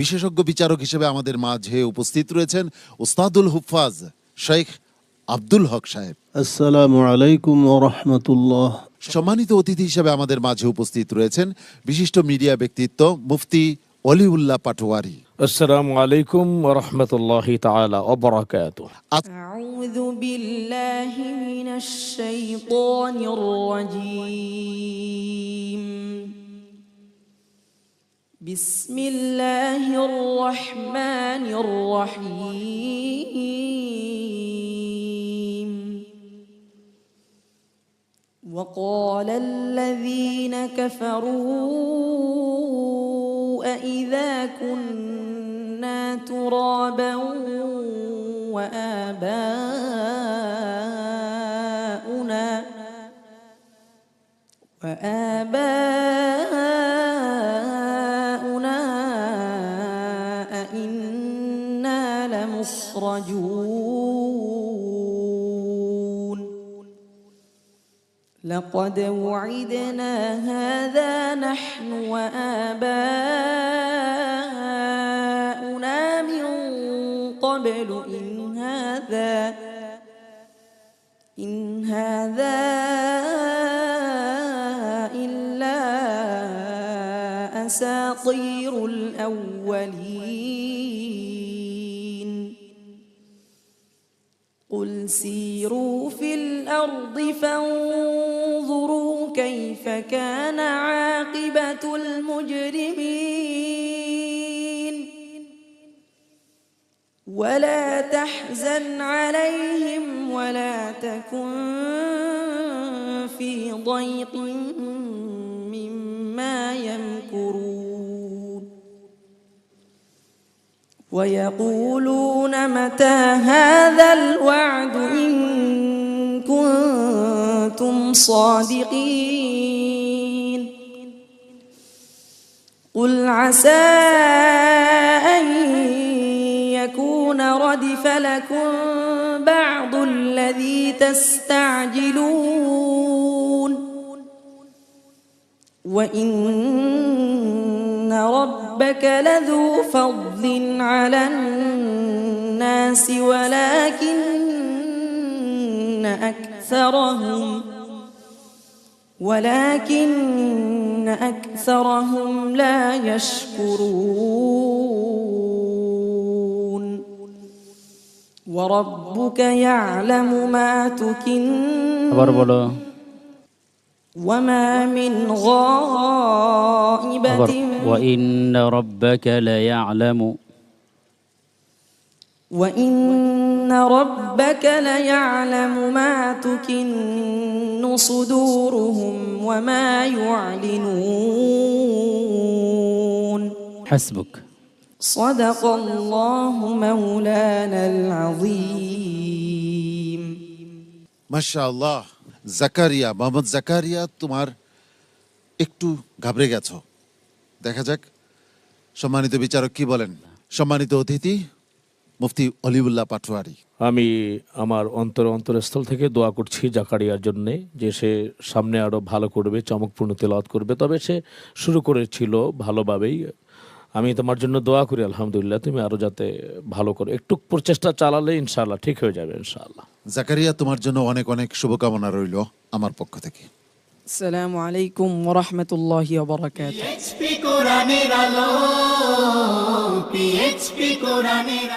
বিশেষজ্ঞ বিচারক হিসেবে আমাদের মাঝে উপস্থিত রয়েছেন উস্তাদুল হুফাজ শেখ আব্দুল হক সাহেব। আসসালামু আলাইকুম ওয়া রাহমাতুল্লাহ। সম্মানিত অতিথি হিসেবে আমাদের মাঝে উপস্থিত রয়েছেন বিশিষ্ট মিডিয়া ব্যক্তিত্ব মুফতি অলিউল্লাহ পাটোয়ারি। আসসালামু আলাইকুম ওয়া রাহমাতুল্লাহি তাআলা ওয়া বারাকাতুহু। আউযু বিল্লাহি মিনাশ শাইতানির রাজীম। বিসমিল্লাহির রহমানির রহিম। وقال الذين كفروا أإذا كنا ترابا وآباؤنا أإنا لمخرجون لقد وعدنا هذا نحن وآباؤنا من قبل إن هذا إلا أساطير الأولين قل سيروا في الأرض فانظروا كيف كان عاقبة المجرمين ولا تحزن عليهم ولا تكن في ضيق مما يمكرون ويقولون متى هذا الوعد إن كنتم صادقين قل عسى أن يكون ردف لكم بعض الذي تستعجلون وإن ربك لذو فضل على الناس ولكن أكثرهم لا يشكرون وربك يعلم ما تكن وما من غائبة وإن ربك ليعلم ما تكن صدورهم وما يعلنون حسبك صدق الله مولانا العظيم মাশাআল্লাহ। জাকারিয়া, মোহাম্মদ জাকারিয়া, তোমার একটু ঘাবড়ে গেছো, দেখা যাক সম্মানিত বিচারক কি বলেন। সম্মানিত অতিথি মুফতি অলিউল্লাহ পাটোয়ারি। আমি আমার অন্তরস্থল থেকে দোয়া করছি জাকারিয়ার জন্যে, যে সে সামনে আরো ভালো করবে, চমকপূর্ণ তেলাওয়াত করবে। তবে সে শুরু করেছিল ভালোভাবেই। আমি তোমার জন্য দোয়া করি, আলহামদুলিল্লাহ, তুমি আরো যাতে ভালো করো, একটু প্রচেষ্টা চালালে ইনশাআল্লাহ ঠিক হয়ে যাবে ইনশাআল্লাহ। জাকারিয়া, তোমার জন্য অনেক অনেক শুভকামনা রইল আমার পক্ষ থেকে। আসসালামু আলাইকুম ওয়া রাহমাতুল্লাহি ওয়া বারাকাতুহু। PHP কোরআনের আলো, PHP কোরআনের